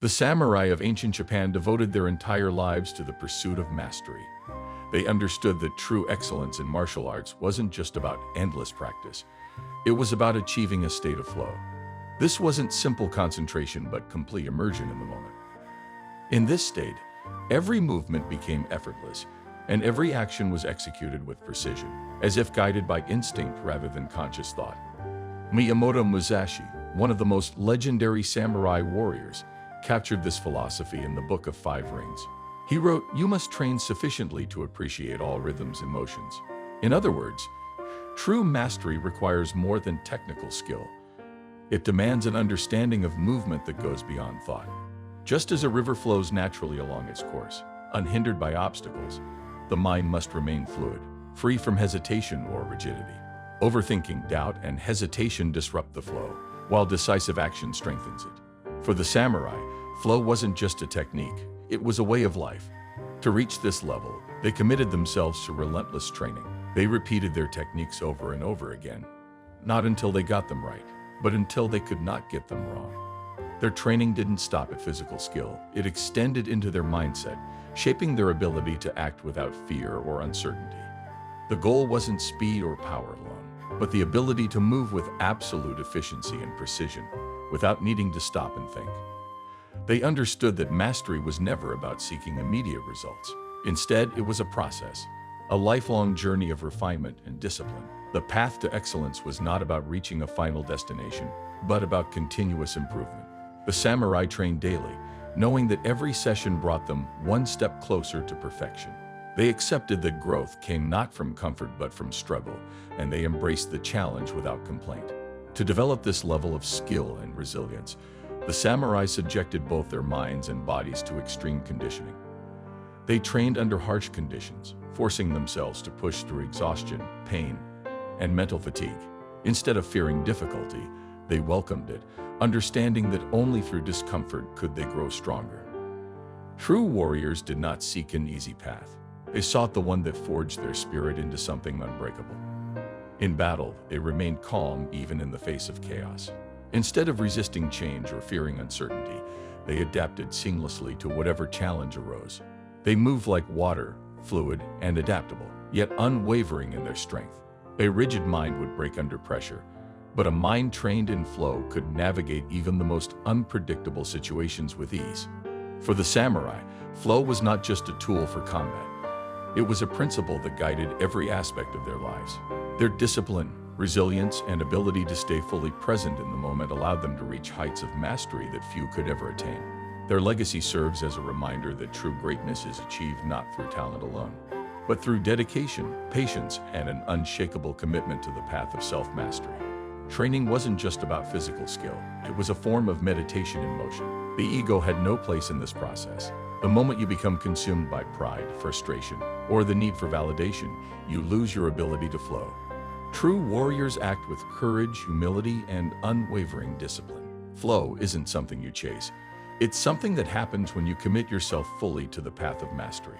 The samurai of ancient Japan devoted their entire lives to the pursuit of mastery. They understood that true excellence in martial arts wasn't just about endless practice. It was about achieving a state of flow. This wasn't simple concentration, but complete immersion in the moment. In this state, every movement became effortless, and every action was executed with precision, as if guided by instinct rather than conscious thought. Miyamoto Musashi, one of the most legendary samurai warriors, captured this philosophy in the Book of Five Rings. He wrote, "You must train sufficiently to appreciate all rhythms and motions." In other words, true mastery requires more than technical skill. It demands an understanding of movement that goes beyond thought. Just as a river flows naturally along its course, unhindered by obstacles, the mind must remain fluid, free from hesitation or rigidity. Overthinking, doubt, and hesitation disrupt the flow, while decisive action strengthens it. For the samurai, flow wasn't just a technique, it was a way of life. To reach this level, they committed themselves to relentless training. They repeated their techniques over and over again, not until they got them right, but until they could not get them wrong. Their training didn't stop at physical skill, it extended into their mindset, shaping their ability to act without fear or uncertainty. The goal wasn't speed or power alone, but the ability to move with absolute efficiency and precision, without needing to stop and think. They understood that mastery was never about seeking immediate results. Instead, it was a process, a lifelong journey of refinement and discipline. The path to excellence was not about reaching a final destination, but about continuous improvement. The samurai trained daily, knowing that every session brought them one step closer to perfection. They accepted that growth came not from comfort but from struggle, and they embraced the challenge without complaint. To develop this level of skill and resilience, the samurai subjected both their minds and bodies to extreme conditioning. They trained under harsh conditions, forcing themselves to push through exhaustion, pain, and mental fatigue. Instead of fearing difficulty, they welcomed it, understanding that only through discomfort could they grow stronger. True warriors did not seek an easy path. They sought the one that forged their spirit into something unbreakable. In battle, they remained calm even in the face of chaos. Instead of resisting change or fearing uncertainty, they adapted seamlessly to whatever challenge arose. They moved like water, fluid and adaptable, yet unwavering in their strength. A rigid mind would break under pressure, but a mind trained in flow could navigate even the most unpredictable situations with ease. For the samurai, flow was not just a tool for combat. It was a principle that guided every aspect of their lives. Their discipline, resilience, and ability to stay fully present in the moment allowed them to reach heights of mastery that few could ever attain. Their legacy serves as a reminder that true greatness is achieved not through talent alone, but through dedication, patience, and an unshakable commitment to the path of self-mastery. Training wasn't just about physical skill, it was a form of meditation in motion. The ego had no place in this process. The moment you become consumed by pride, frustration, or the need for validation, you lose your ability to flow. True warriors act with courage, humility, and unwavering discipline. Flow isn't something you chase. It's something that happens when you commit yourself fully to the path of mastery.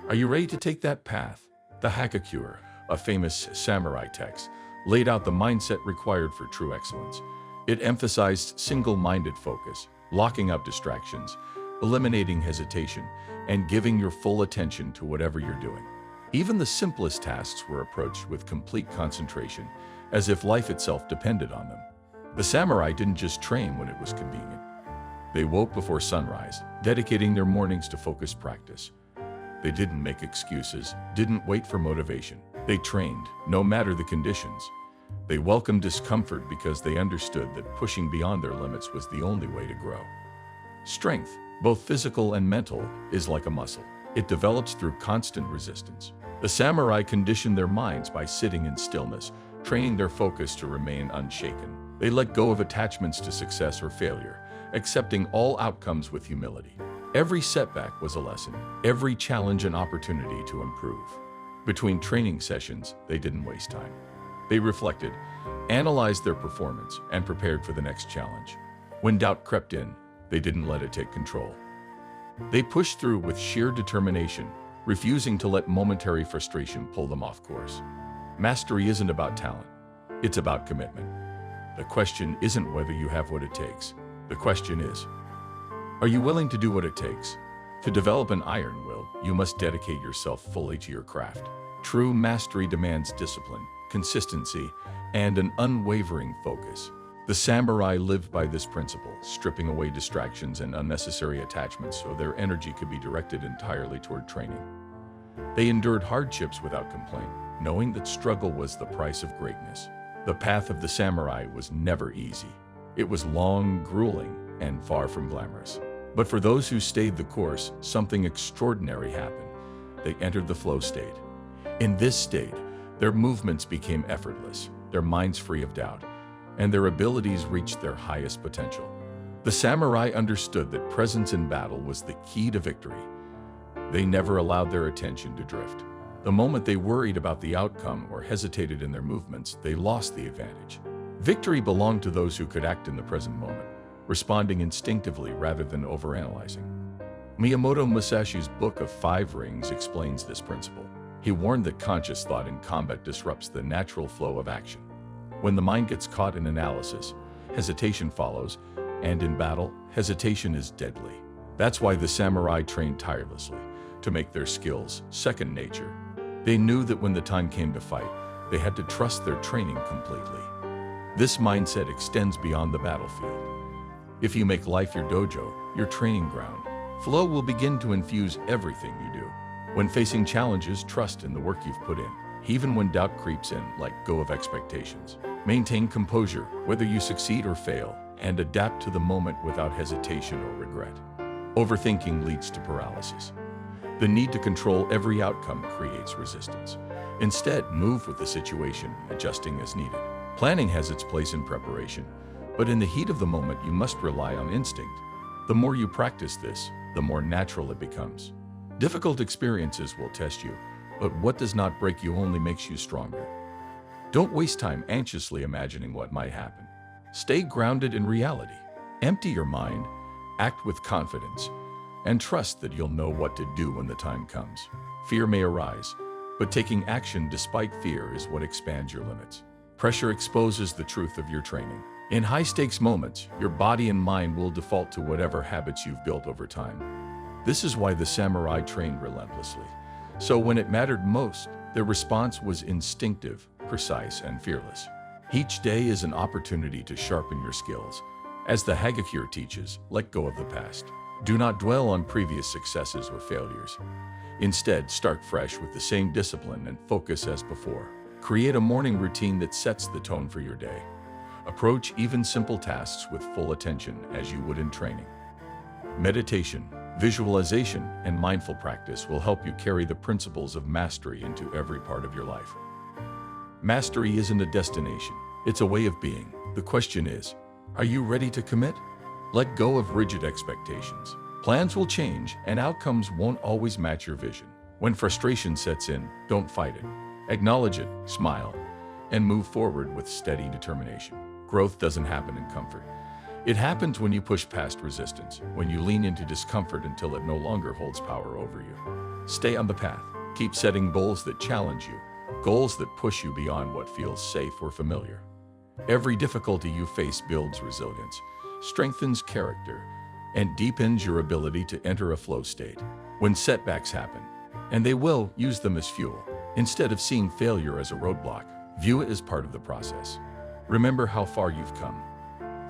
Are you ready to take that path? The Hakakyure, a famous samurai text, laid out the mindset required for true excellence. It emphasized single-minded focus, locking out distractions, eliminating hesitation, and giving your full attention to whatever you're doing. Even the simplest tasks were approached with complete concentration, as if life itself depended on them. The samurai didn't just train when it was convenient. They woke before sunrise, dedicating their mornings to focused practice. They didn't make excuses, didn't wait for motivation. They trained, no matter the conditions. They welcomed discomfort because they understood that pushing beyond their limits was the only way to grow. Strength, both physical and mental, is like a muscle. It develops through constant resistance. The samurai conditioned their minds by sitting in stillness, training their focus to remain unshaken. They let go of attachments to success or failure, accepting all outcomes with humility. Every setback was a lesson, every challenge an opportunity to improve. Between training sessions, they didn't waste time. They reflected, analyzed their performance, and prepared for the next challenge. When doubt crept in, they didn't let it take control. They pushed through with sheer determination, refusing to let momentary frustration pull them off course. Mastery isn't about talent, it's about commitment. The question isn't whether you have what it takes. The question is, Are you willing to do what it takes? To develop an iron will, you must dedicate yourself fully to your craft. True mastery demands discipline, consistency, and an unwavering focus. The samurai lived by this principle, stripping away distractions and unnecessary attachments so their energy could be directed entirely toward training. They endured hardships without complaint, knowing that struggle was the price of greatness. The path of the samurai was never easy. It was long, grueling, and far from glamorous. But for those who stayed the course, something extraordinary happened. They entered the flow state. In this state, their movements became effortless, their minds free of doubt, and their abilities reached their highest potential. The samurai understood that presence in battle was the key to victory. They never allowed their attention to drift. The moment they worried about the outcome or hesitated in their movements, they lost the advantage. Victory belonged to those who could act in the present moment, responding instinctively rather than overanalyzing. Miyamoto Musashi's Book of Five Rings explains this principle. He warned that conscious thought in combat disrupts the natural flow of action. When the mind gets caught in analysis, hesitation follows, and in battle, hesitation is deadly. That's why the samurai trained tirelessly, to make their skills second nature. They knew that when the time came to fight, they had to trust their training completely. This mindset extends beyond the battlefield. If you make life your dojo, your training ground, flow will begin to infuse everything you do. When facing challenges, trust in the work you've put in. Even when doubt creeps in, let go of expectations. Maintain composure, whether you succeed or fail, and adapt to the moment without hesitation or regret. Overthinking leads to paralysis. The need to control every outcome creates resistance. Instead, move with the situation, adjusting as needed. Planning has its place in preparation, but in the heat of the moment, you must rely on instinct. The more you practice this, the more natural it becomes. Difficult experiences will test you, but what does not break you only makes you stronger. Don't waste time anxiously imagining what might happen. Stay grounded in reality. Empty your mind, act with confidence, and trust that you'll know what to do when the time comes. Fear may arise, but taking action despite fear is what expands your limits. Pressure exposes the truth of your training. In high-stakes moments, your body and mind will default to whatever habits you've built over time. This is why the samurai trained relentlessly. So when it mattered most, their response was instinctive, precise, and fearless. Each day is an opportunity to sharpen your skills. As the Hagakure teaches, let go of the past. Do not dwell on previous successes or failures. Instead, start fresh with the same discipline and focus as before. Create a morning routine that sets the tone for your day. Approach even simple tasks with full attention as you would in training. Meditation, visualization, and mindful practice will help you carry the principles of mastery into every part of your life. Mastery isn't a destination, it's a way of being. The question is, are you ready to commit? Let go of rigid expectations. Plans will change, and outcomes won't always match your vision. When frustration sets in, don't fight it. Acknowledge it, smile, and move forward with steady determination. Growth doesn't happen in comfort. It happens when you push past resistance, when you lean into discomfort until it no longer holds power over you. Stay on the path. Keep setting goals that challenge you, goals that push you beyond what feels safe or familiar. Every difficulty you face builds resilience, strengthens character, and deepens your ability to enter a flow state. When setbacks happen, and they will, use them as fuel. Instead of seeing failure as a roadblock, view it as part of the process. Remember how far you've come.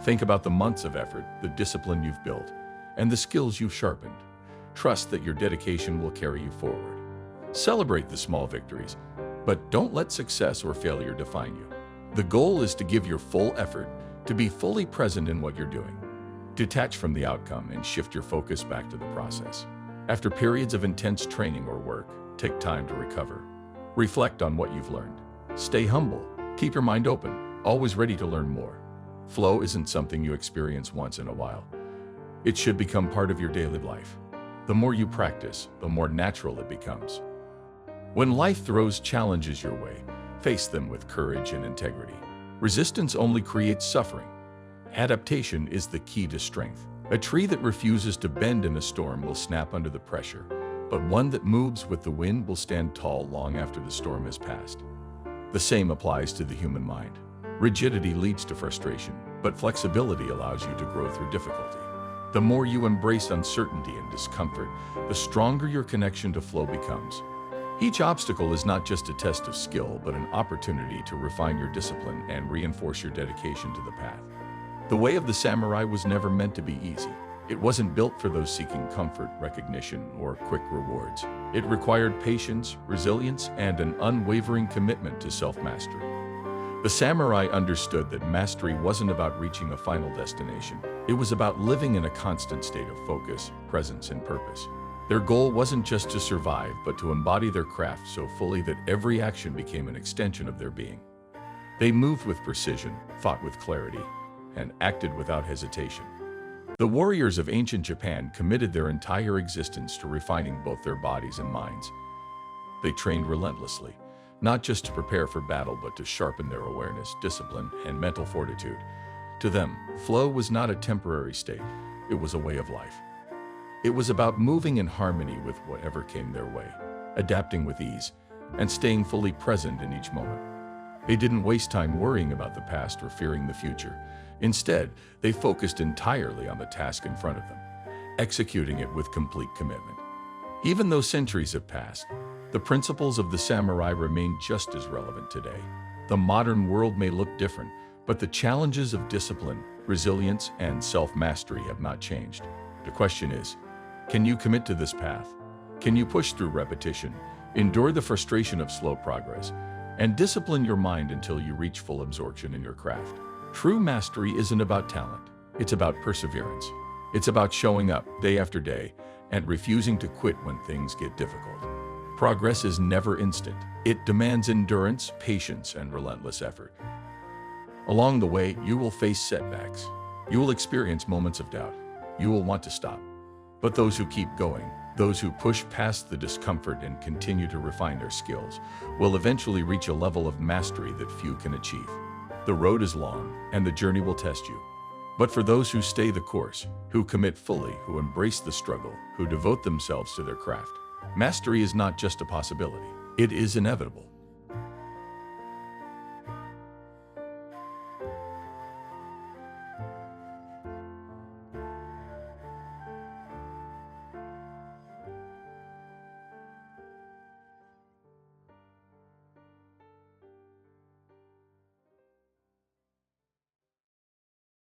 Think about the months of effort, the discipline you've built, and the skills you've sharpened. Trust that your dedication will carry you forward. Celebrate the small victories, but don't let success or failure define you. The goal is to give your full effort, to be fully present in what you're doing. Detach from the outcome and shift your focus back to the process. After periods of intense training or work, take time to recover. Reflect on what you've learned. Stay humble. Keep your mind open, always ready to learn more. Flow isn't something you experience once in a while. It should become part of your daily life. The more you practice, the more natural it becomes. When life throws challenges your way, face them with courage and integrity. Resistance only creates suffering. Adaptation is the key to strength. A tree that refuses to bend in a storm will snap under the pressure, but one that moves with the wind will stand tall long after the storm has passed. The same applies to the human mind. Rigidity leads to frustration, but flexibility allows you to grow through difficulty. The more you embrace uncertainty and discomfort, the stronger your connection to flow becomes. Each obstacle is not just a test of skill, but an opportunity to refine your discipline and reinforce your dedication to the path. The way of the samurai was never meant to be easy. It wasn't built for those seeking comfort, recognition, or quick rewards. It required patience, resilience, and an unwavering commitment to self-mastery. The samurai understood that mastery wasn't about reaching a final destination. It was about living in a constant state of focus, presence, and purpose. Their goal wasn't just to survive, but to embody their craft so fully that every action became an extension of their being. They moved with precision, fought with clarity, and acted without hesitation. The warriors of ancient Japan committed their entire existence to refining both their bodies and minds. They trained relentlessly, not just to prepare for battle, but to sharpen their awareness, discipline, and mental fortitude. To them, flow was not a temporary state, it was a way of life. It was about moving in harmony with whatever came their way, adapting with ease, and staying fully present in each moment. They didn't waste time worrying about the past or fearing the future. Instead, they focused entirely on the task in front of them, executing it with complete commitment. Even though centuries have passed, the principles of the samurai remain just as relevant today. The modern world may look different, but the challenges of discipline, resilience, and self-mastery have not changed. The question is, can you commit to this path? Can you push through repetition, endure the frustration of slow progress, and discipline your mind until you reach full absorption in your craft? True mastery isn't about talent, it's about perseverance. It's about showing up day after day and refusing to quit when things get difficult. Progress is never instant. It demands endurance, patience, and relentless effort. Along the way, you will face setbacks. You will experience moments of doubt. You will want to stop. But those who keep going, those who push past the discomfort and continue to refine their skills, will eventually reach a level of mastery that few can achieve. The road is long, and the journey will test you. But for those who stay the course, who commit fully, who embrace the struggle, who devote themselves to their craft, mastery is not just a possibility. It is inevitable.